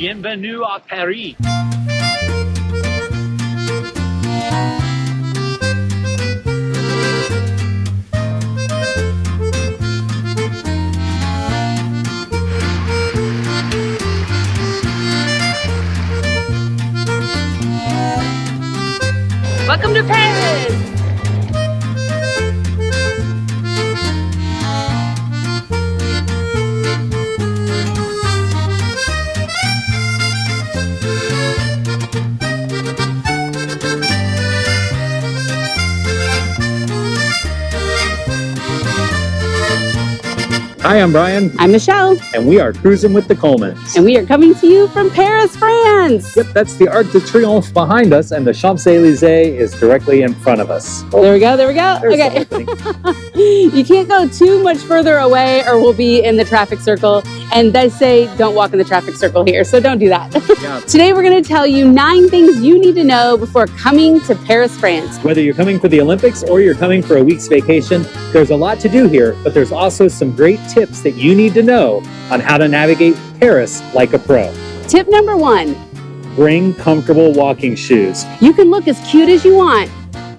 Bienvenue à Paris. Welcome to Paris! Hi, I'm Brian. I'm Michelle. And we are cruising with the Colemans. And we are coming to you from Paris, France. Yep, that's the Arc de Triomphe behind us, and the Champs-Élysées is directly in front of us. There we go, there we go. There's Okay. the You can't go too much further away or we'll be in the traffic circle. And they say don't walk in the traffic circle here, so don't do that. Yeah. Today we're going to tell you 9 things you need to know before coming to Paris, France. Whether you're coming for the Olympics or you're coming for a week's vacation, there's a lot to do here, but there's also some great tips that you need to know on how to navigate Paris like a pro. Tip number 1, Bring comfortable walking shoes. you can look as cute as you want,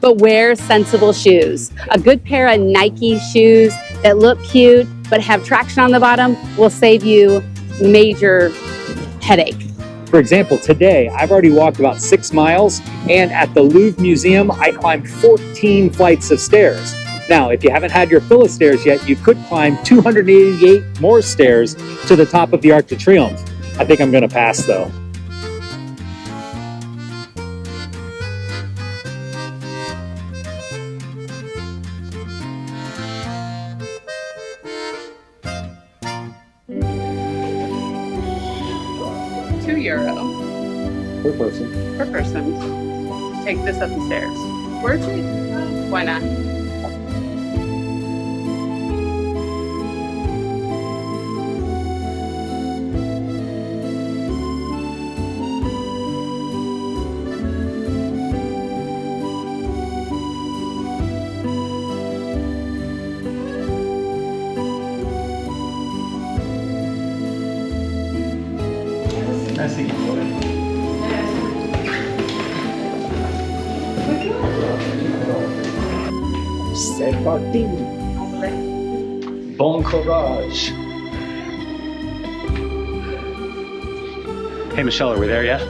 but wear sensible shoes. A good pair of Nike shoes that look cute but have traction on the bottom will save you major headache. For example, today I've already walked about 6 miles, and at the Louvre Museum I climbed 14 flights of stairs. Now, if you haven't had your fill of stairs yet, you could climb 288 more stairs to the top of the Arc de Triomphe. I think I'm going to pass though. €2 Per person. per person. Take this up the stairs. Where'd you? Why not? C'est parti. Bon courage. Hey, Michelle, are we there yet?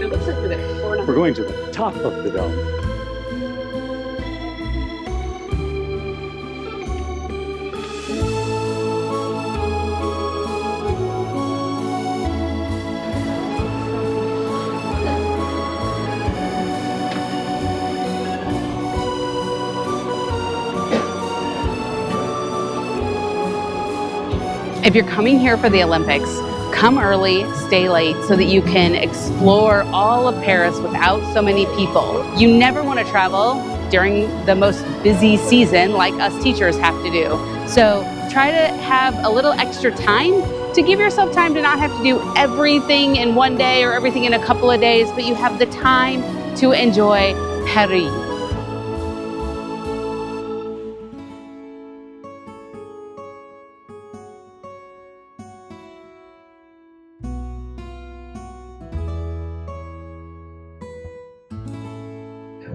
It looks like we're there. We're going to the top of the dome. If you're coming here for the Olympics, come early, stay late, so that you can explore all of Paris without so many people. You never want to travel during the most busy season like us teachers have to do. So try to have a little extra time to give yourself time to not have to do everything in one day or everything in a couple of days, but you have the time to enjoy Paris.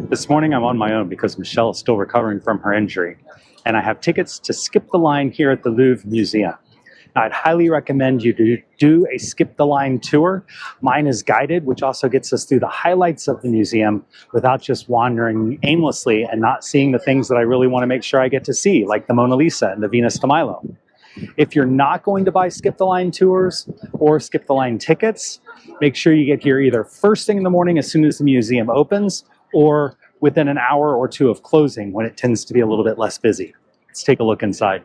This morning I'm on my own because Michelle is still recovering from her injury, and I have tickets to skip the line here at the Louvre Museum. Now, I'd highly recommend you to do a skip the line tour. Mine is guided, which also gets us through the highlights of the museum without just wandering aimlessly and not seeing the things that I really want to make sure I get to see, like the Mona Lisa and the Venus de Milo. If you're not going to buy skip the line tours or skip the line tickets, make sure you get here either first thing in the morning as soon as the museum opens, or within an hour or two of closing when it tends to be a little bit less busy. Let's take a look inside.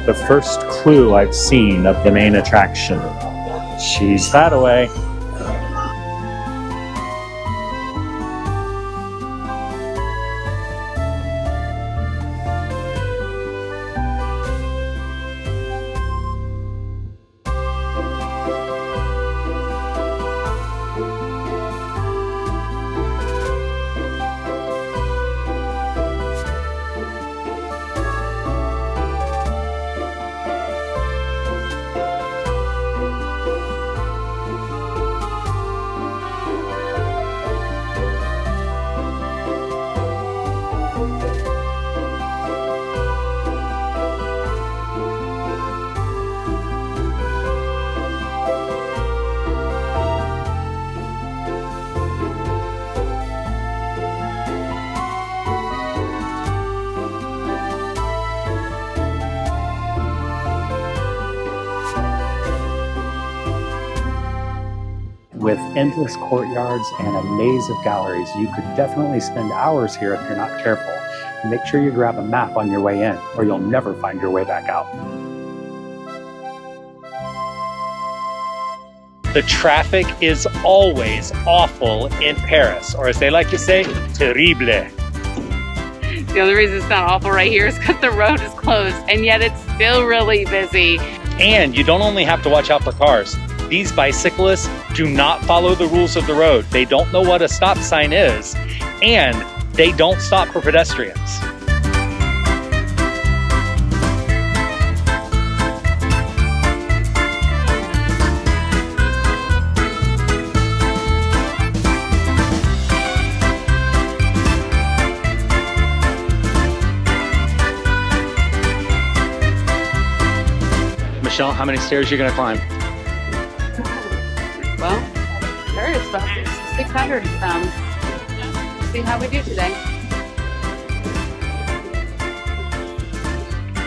The first clue I've seen of the main attraction. Cheese that away. With endless courtyards and a maze of galleries, you could definitely spend hours here if you're not careful. Make sure you grab a map on your way in, or you'll never find your way back out. The traffic is always awful in Paris, or as they like to say, terrible. The only reason it's not awful right here is because the road is closed, and yet it's still really busy. And you don't only have to watch out for cars. These bicyclists do not follow the rules of the road. They don't know what a stop sign is, and they don't stop for pedestrians. Michelle, how many stairs are you gonna climb? Well, there is about 600 some. See how we do today.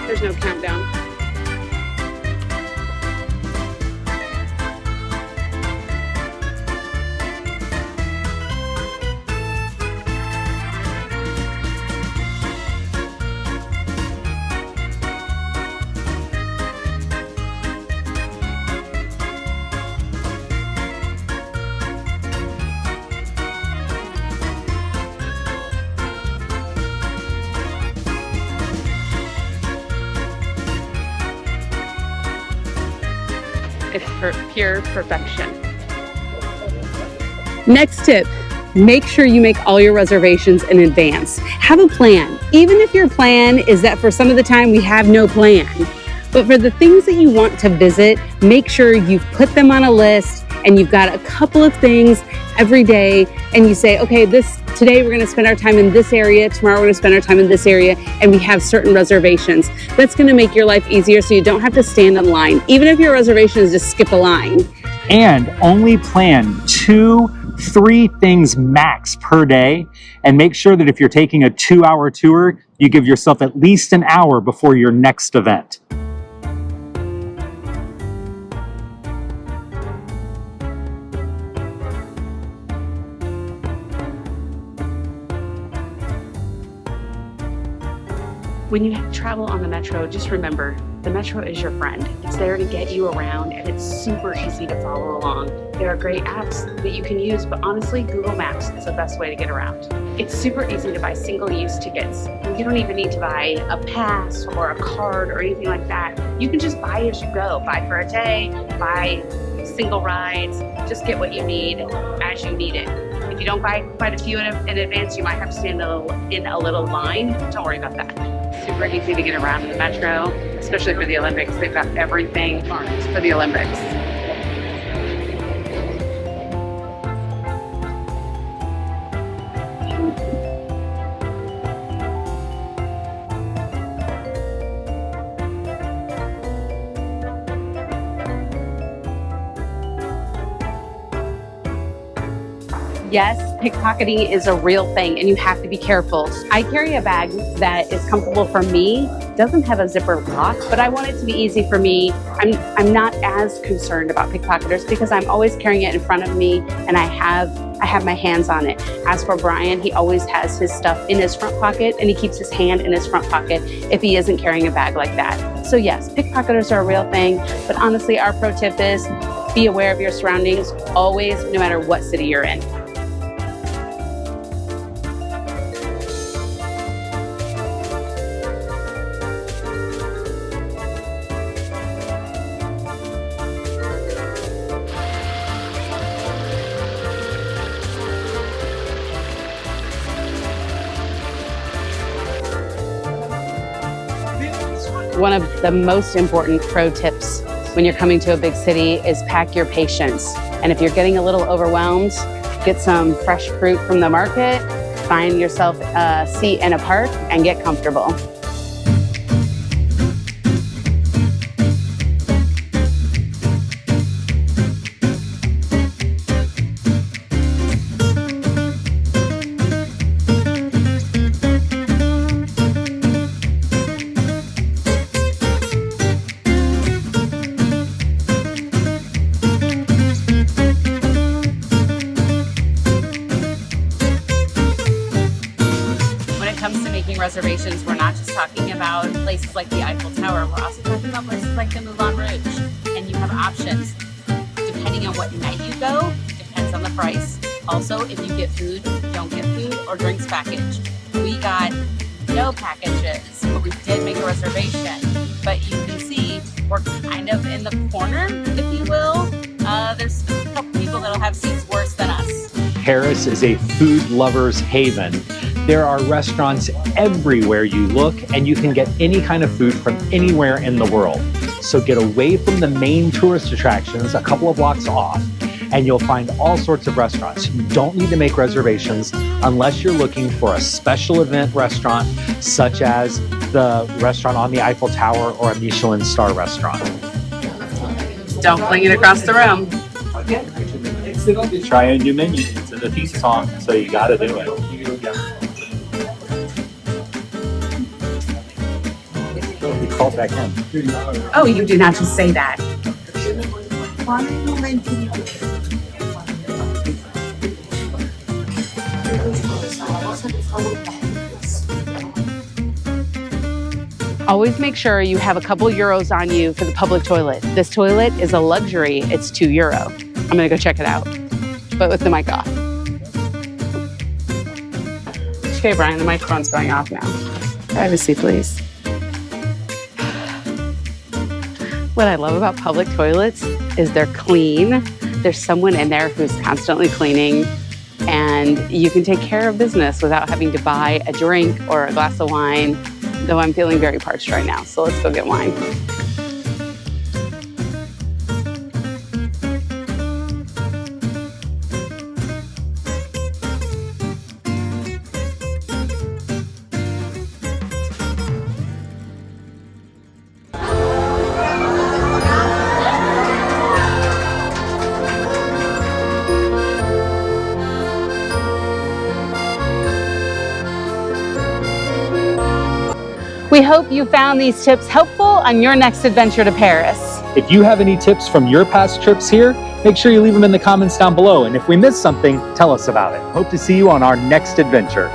There's no countdown. It's pure perfection. Next tip, make sure you make all your reservations in advance. Have a plan. Even if your plan is that for some of the time we have no plan. But for the things that you want to visit, make sure you've put them on a list and you've got a couple of things every day and you say, okay, today we're going to spend our time in this area, tomorrow we're going to spend our time in this area, and we have certain reservations. That's going to make your life easier so you don't have to stand in line. Even if your reservation is just skip a line. And only plan 2-3 things max per day, and make sure that if you're taking a 2-hour tour, you give yourself at least an hour before your next event. When you travel on the metro, just remember, the metro is your friend. It's there to get you around and it's super easy to follow along. There are great apps that you can use, but honestly, Google Maps is the best way to get around. It's super easy to buy single-use tickets. You don't even need to buy a pass or a card or anything like that. You can just buy as you go. Buy for a day, buy single rides, just get what you need as you need it. If you don't buy quite a few in advance, you might have to stand in a little line. Don't worry about that. Super easy to get around in the metro, especially for the Olympics. They've got everything for the Olympics. Yes, pickpocketing is a real thing and you have to be careful. I carry a bag that is comfortable for me, doesn't have a zipper lock, but I want it to be easy for me. I'm not as concerned about pickpocketers because I'm always carrying it in front of me and I have my hands on it. As for Brian, he always has his stuff in his front pocket and he keeps his hand in his front pocket if he isn't carrying a bag like that. So yes, pickpocketers are a real thing, but honestly, our pro tip is Be aware of your surroundings always, no matter what city you're in. One of the most important pro tips when you're coming to a big city is pack your patience. And if you're getting a little overwhelmed, get some fresh fruit from the market, find yourself a seat in a park and get comfortable. Reservations, we're not just talking about places like the Eiffel Tower, we're also talking about places like the Moulin Rouge. And you have options depending on what night you go, depends on the price. Also, if you get food, don't get food or drinks packaged. We got no packages, but we did make a reservation. But you can see we're kind of in the corner, if you will. There's a couple people that'll have seats worse than us. Paris is a food lover's haven. There are restaurants everywhere you look, and you can get any kind of food from anywhere in the world. So get away from the main tourist attractions a couple of blocks off, and you'll find all sorts of restaurants. You don't need to make reservations unless you're looking for a special event restaurant, such as the restaurant on the Eiffel Tower or a Michelin star restaurant. Don't fling it across the room. Try a new menu. It's in the thesis song, so you gotta do it. Call back in. Oh, you did not just say that. Always make sure you have a couple euros on you for the public toilet. This toilet is a luxury. It's €2. I'm gonna go check it out, but with the mic off. Okay, Brian, the microphone's going off now. Privacy, please. What I love about public toilets is they're clean. There's someone in there who's constantly cleaning, and you can take care of business without having to buy a drink or a glass of wine, though I'm feeling very parched right now, so let's go get wine. We hope you found these tips helpful on your next adventure to Paris. If you have any tips from your past trips here, make sure you leave them in the comments down below. And if we missed something, tell us about it. Hope to see you on our next adventure.